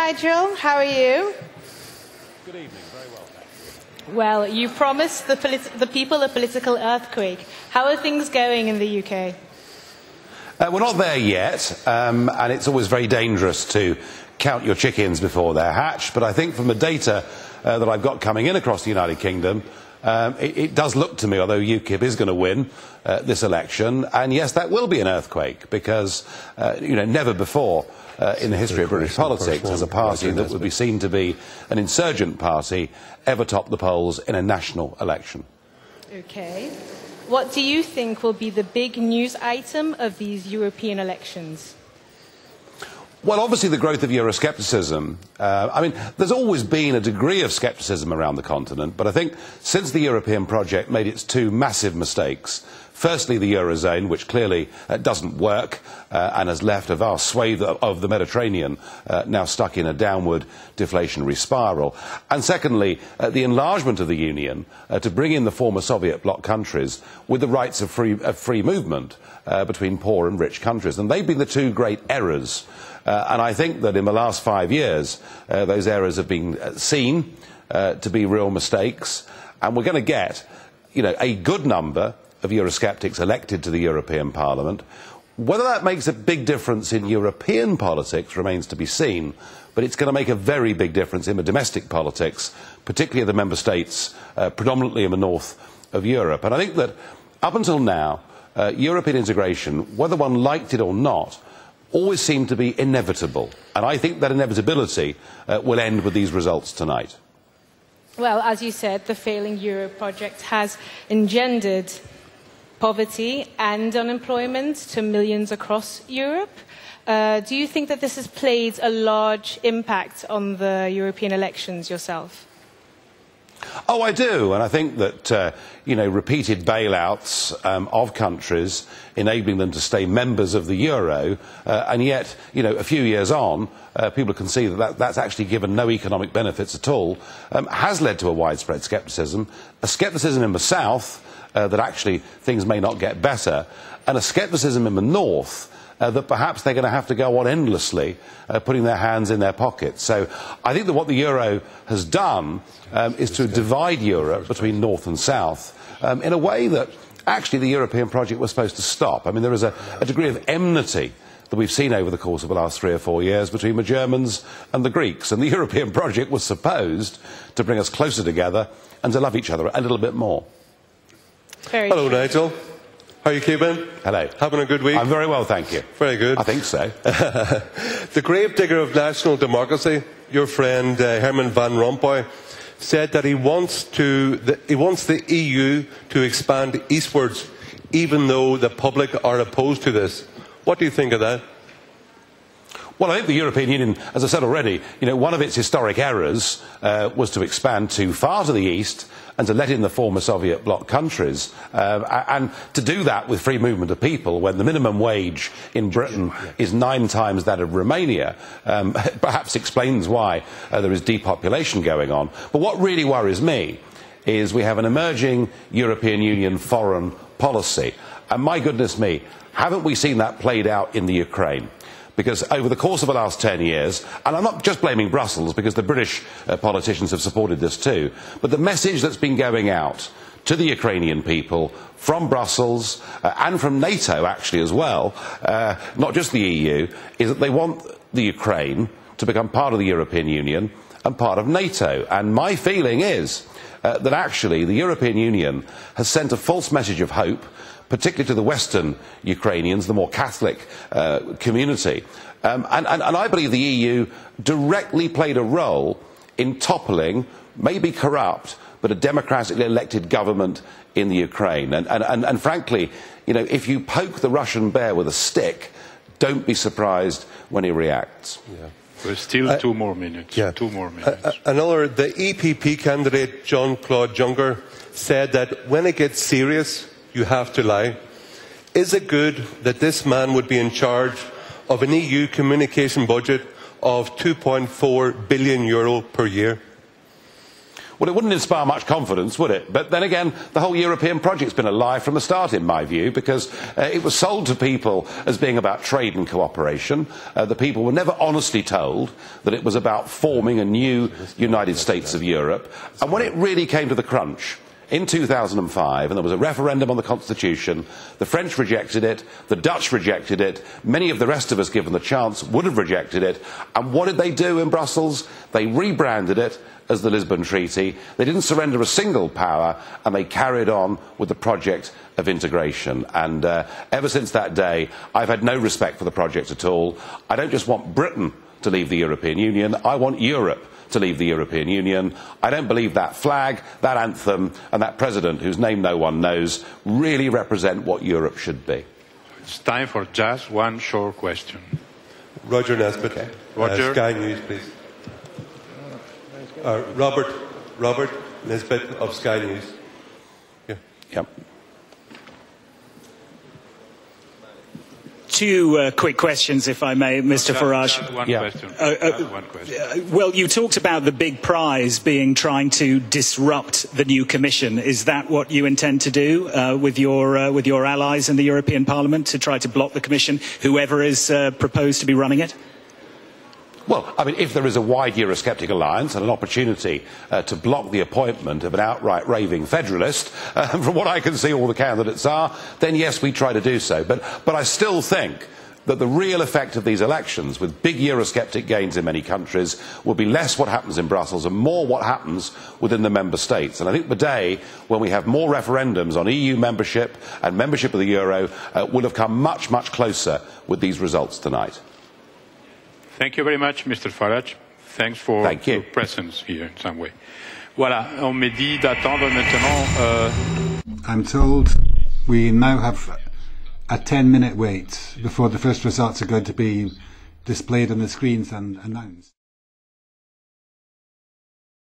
Nigel. How are you? Good evening. Very well, thank you. Well, you promised the people a political earthquake. How are things going in the UK? We're not there yet, and it's always very dangerous to count your chickens before they're hatched. But I think from the data that I've got coming in across the United Kingdom, it does look to me, although UKIP is going to win this election, and yes, that will be an earthquake, because never before in the history of British politics has a party that would be seen to be an insurgent party ever topped the polls in a national election. Okay. What do you think will be the big news item of these European elections? Well, obviously the growth of Euroscepticism. There's always been a degree of scepticism around the continent, but I think since the European project made its two massive mistakes, firstly the Eurozone, which clearly doesn't work and has left a vast swathe of the Mediterranean now stuck in a downward deflationary spiral, and secondly the enlargement of the Union to bring in the former Soviet bloc countries with the rights of free movement between poor and rich countries. And they've been the two great errors. And I think that in the last 5 years, those errors have been seen to be real mistakes, and we're going to get, a good number of Eurosceptics elected to the European Parliament. Whether that makes a big difference in European politics remains to be seen, but it's going to make a very big difference in the domestic politics, particularly of the member states, predominantly in the north of Europe. And I think that up until now, European integration, whether one liked it or not, always seemed to be inevitable, and I think that inevitability will end with these results tonight. Well, as you said, the failing Euro project has engendered poverty and unemployment to millions across Europe. Do you think that this has played a large impact on the European elections yourself? Oh, I do, and I think that repeated bailouts of countries, enabling them to stay members of the euro, and yet a few years on, people can see that that's actually given no economic benefits at all, has led to a widespread scepticism, a scepticism in the south that actually things may not get better, and a scepticism in the north that perhaps they're going to have to go on endlessly putting their hands in their pockets. So I think that what the euro has done is to divide Europe between north and south in a way that actually the European project was supposed to stop. I mean, there is a degree of enmity that we've seen over the course of the last 3 or 4 years between the Germans and the Greeks, and the European project was supposed to bring us closer together and to love each other a little bit more. Hello, Nigel. How are you keeping? Hello. Having a good week? I'm very well, thank you. Very good. I think so. The gravedigger of national democracy, your friend Herman Van Rompuy, said that he wants the EU to expand eastwards, even though the public are opposed to this. What do you think of that? Well, I think the European Union, as I said already, one of its historic errors was to expand too far to the east and to let in the former Soviet bloc countries, and to do that with free movement of people when the minimum wage in Britain is 9 times that of Romania, perhaps explains why there is depopulation going on. But what really worries me is we have an emerging European Union foreign policy, and my goodness me, haven't we seen that played out in the Ukraine? Because over the course of the last 10 years, and I'm not just blaming Brussels, because the British politicians have supported this too, but the message that's been going out to the Ukrainian people from Brussels and from NATO actually as well, not just the EU, is that they want the Ukraine to become part of the European Union and part of NATO. And my feeling is that actually the European Union has sent a false message of hope, particularly to the Western Ukrainians, the more Catholic community. And I believe the EU directly played a role in toppling, maybe corrupt, but a democratically elected government in the Ukraine. And frankly, if you poke the Russian bear with a stick, don't be surprised when he reacts. Yeah. There's still 2 more minutes. Yeah. 2 more minutes. The EPP candidate, Jean-Claude Juncker, said that when it gets serious, you have to lie. Is it good that this man would be in charge of an EU communication budget of €2.4 billion per year? Well, it wouldn't inspire much confidence, would it? But then again, the whole European project's been a lie from the start, in my view, because it was sold to people as being about trade and cooperation. The people were never honestly told that it was about forming a new United States of Europe. And when it really came to the crunch, in 2005, and there was a referendum on the Constitution, the French rejected it, the Dutch rejected it, many of the rest of us, given the chance, would have rejected it. And what did they do in Brussels? They rebranded it as the Lisbon Treaty. They didn't surrender a single power, and they carried on with the project of integration. And ever since that day, I've had no respect for the project at all. I don't just want Britain to leave the European Union, I want Europe to leave the European Union. I don't believe that flag, that anthem, and that president, whose name no one knows, really represent what Europe should be. It's time for just one short question. Roger Nesbitt, Okay. Roger. Sky News, please. Robert Nesbitt of Sky News. Yeah. Yep. Two quick questions, if I may, Mr. Farage. One question. Well, you talked about the big prize being trying to disrupt the new Commission. Is that what you intend to do with your allies in the European Parliament, to try to block the Commission, whoever is proposed to be running it? Well, I mean, if there is a wide Eurosceptic alliance and an opportunity to block the appointment of an outright raving federalist, from what I can see all the candidates are, then yes, we try to do so. But I still think that the real effect of these elections, with big Eurosceptic gains in many countries, will be less what happens in Brussels and more what happens within the member states. And I think the day when we have more referendums on EU membership and membership of the euro will have come much, much closer with these results tonight. Thank you very much, Mr. Farage. Thanks for your presence here in some way. Voilà, on me dit d'attendre maintenant. I'm told we now have a 10-minute wait before the first results are going to be displayed on the screens and announced.